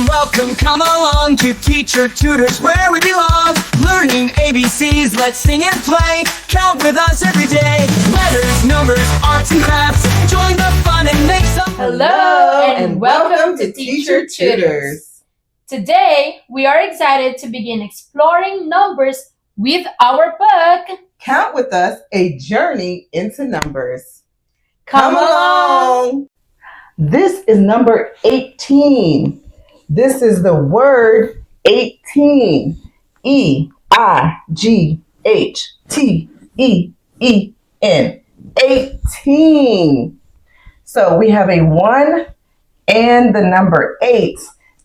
welcome, come along to Teacher Tutors where we belong. Learning ABCs, let's sing and play. Count with us every day. Letters, numbers, arts and crafts. Join the fun and make some. Hello and welcome to Teacher Tutors. Today we are excited to begin exploring numbers with our book. Count with us, a journey into numbers. Come along. This is number 18. This is the word 18. E-I-G-H-T-E-E-N. 18. So we have a 1 and the number 8.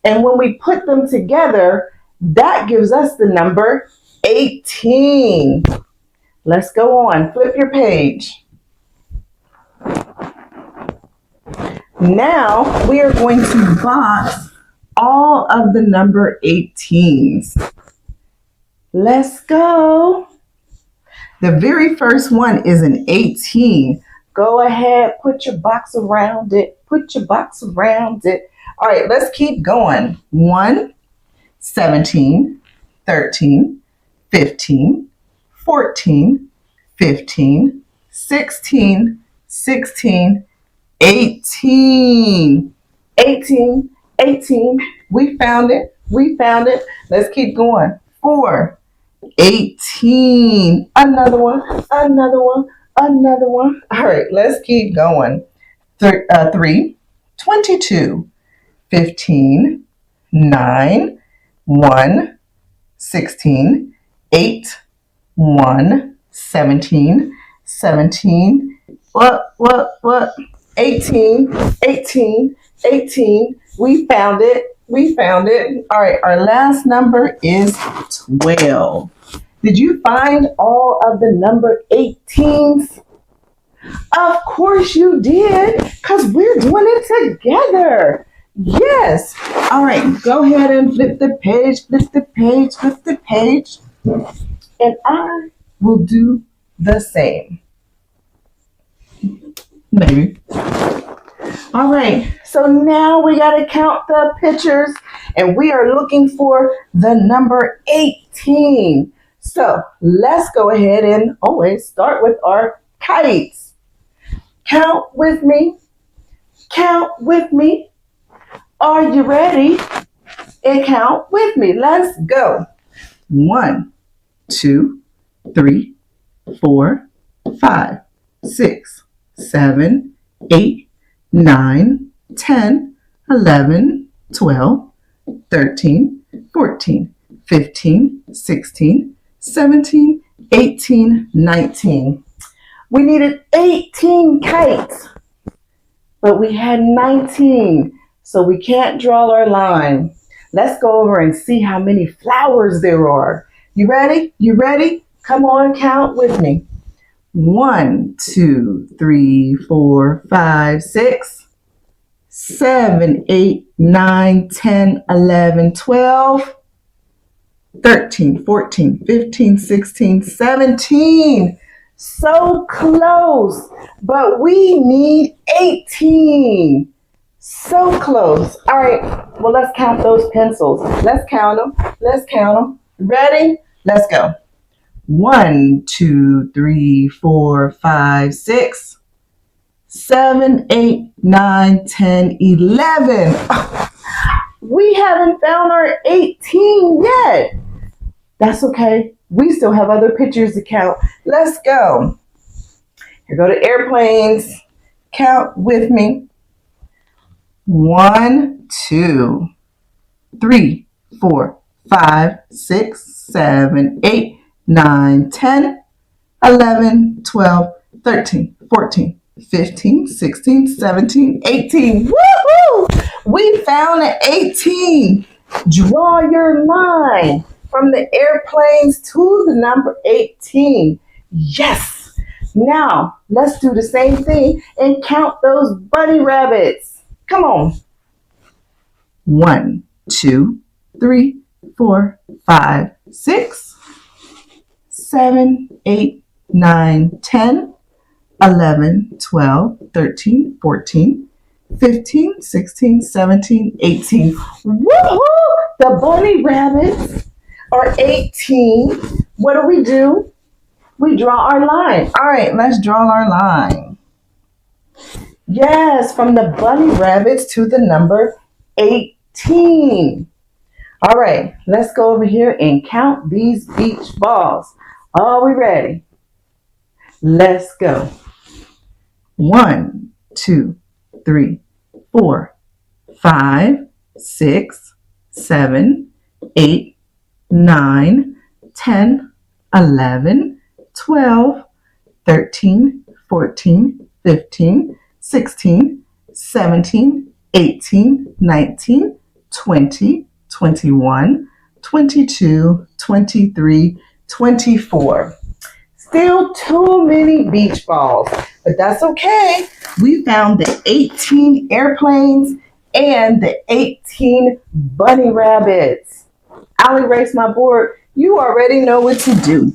And when we put them together, that gives us the number 18. Let's go on. Flip your page. Now we are going to box all of the number 18s. Let's go. The very first one is an 18. Go ahead, put your box around it. Put your box around it. All right, let's keep going. 1, 17, 13, 15, 14, 15, 16, 16, 18. 18, 18. We found it. We found it. Let's keep going. 4, 18. Another one. Another one. Another one. All right, let's keep going. 3, 22, 15, 9, 1, 16, 8, 1, 17, 17. What? 18, 18, 18. We found it. We found it. All right, our last number is 12. Did you find all of the number 18s? Of course you did, because we're doing it together. Yes. All right, go ahead and flip the page, flip the page, flip the page. And I will do the same. Maybe. All right, so now we got to count the pictures, and we are looking for the number 18. So let's go ahead and always start with our kites. Count with me. Count with me. Are you ready? And count with me. Let's go. 1, 2, 3, 4, 5, 6, 7, 8, 9, 10, 11, 12, 13, 14, 15, 16, 17, 18, 19. We needed 18 kites, but we had 19, so we can't draw our line. Let's go over and see how many flowers there are. You ready? You ready? Come on, count with me. 1, 2, 3, 4, 5, 6, 7, 8, 9, 10, 11, 12, 13, 14, 15, 16, 17. So close, but we need 18. So close. All right, well, let's count those pencils. Let's count them. Let's count them. Ready? Let's go. 1, 2, 3, 4, 5, 6, 7, 8, 9, 10, 11. We haven't found our 18 yet. That's okay. We still have other pictures to count. Let's go. Here go the airplanes. Count with me. 1, 2, 3, 4, 5, 6, 7, 8, 9, 10, 11, 12, 13, 14, 15, 16, 17, 18. Woohoo! We found an 18. Draw your line from the airplanes to the number 18. Yes. Now, let's do the same thing and count those bunny rabbits. Come on. 1, 2, 3, 4, 5, 6, 7, 8, 9, 10, 11, 12, 13, 14, 15, 16, 17, 18. Woohoo! The bunny rabbits are 18. What do? We draw our line. All right, let's draw our line. Yes, from the bunny rabbits to the number 18. All right, let's go over here and count these beach balls. Are we ready? Let's go. 1, 2, 3, 4, 5, 6, 7, 8, 9, 10, 11, 12, 13, 14, 15, 16, 17, 18, 19, 20, 21, 22, 23, 24. Still too many beach balls, but that's okay. We found the 18 airplanes and the 18 bunny rabbits. I'll erase my board. You already know what to do.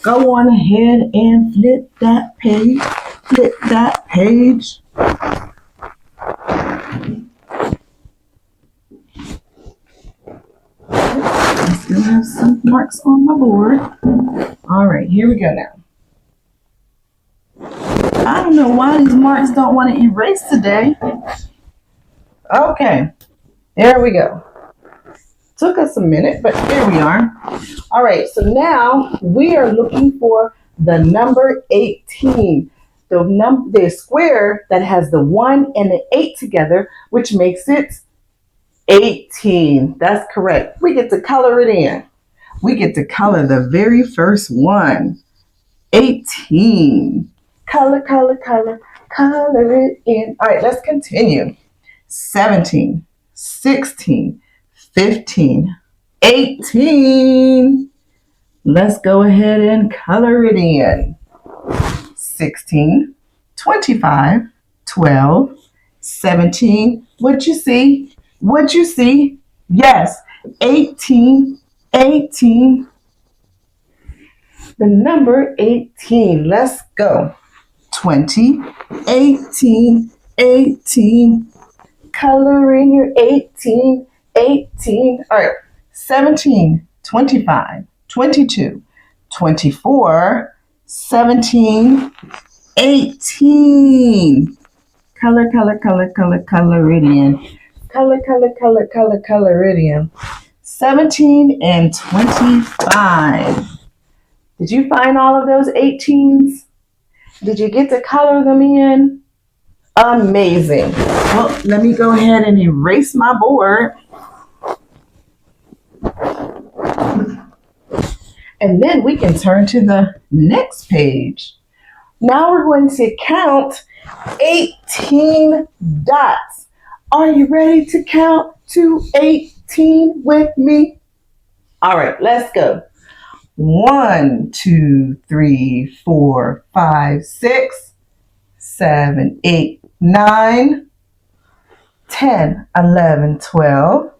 Go on ahead and flip that page. Flip that page. I still have some marks on my board. All right, here we go now. I don't know why these marks don't want to erase today. Okay, there we go. Took us a minute, but here we are. All right, so now we are looking for the number 18. The square that has the 1 and the 8 together, which makes it 18. That's correct. We get to color it in. We get to color the very first one. 18. Color, color, color, color it in. All right, let's continue. 17, 16, 15, 18. Let's go ahead and color it in. 16, 25, 12, 17. What'd you see? What'd you see? Yes, 18, 18. The number 18. Let's go. 20, 18, 18. Color in your 18, 18. All right. 17, 25, 22, 24, 17, 18. Color, color, color, color, color it in. Color, color, color, color, color it in. 17 and 25. Did you find all of those 18s? Did you get to color them in? Amazing. Well, let me go ahead and erase my board. And then we can turn to the next page. Now we're going to count 18 dots. Are you ready to count to 18 with me? All right, let's go. 1, 2, 3, 4, 5, 6, 7, 8, 9, 10, 11, 12,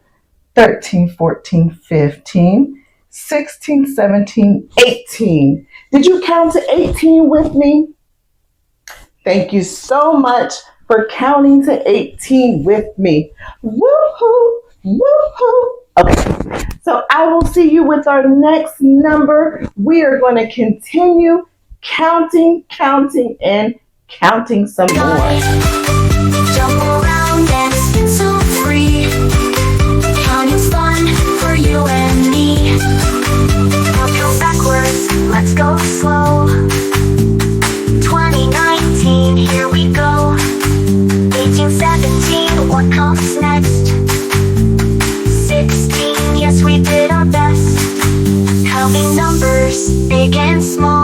13, 14, 15, 16, 17, 18. Did you count to 18 with me? Thank you so much for counting to 18 with me. Woohoo! Woohoo! Okay, so I will see you with our next number. We are going to continue counting, and counting some more. Jump around and spin so free. Counting's fun for you and me. Now go backwards, let's go slow. 2019, here we go. 18, 17, what comes next? 16, yes we did our best. Counting numbers, big and small.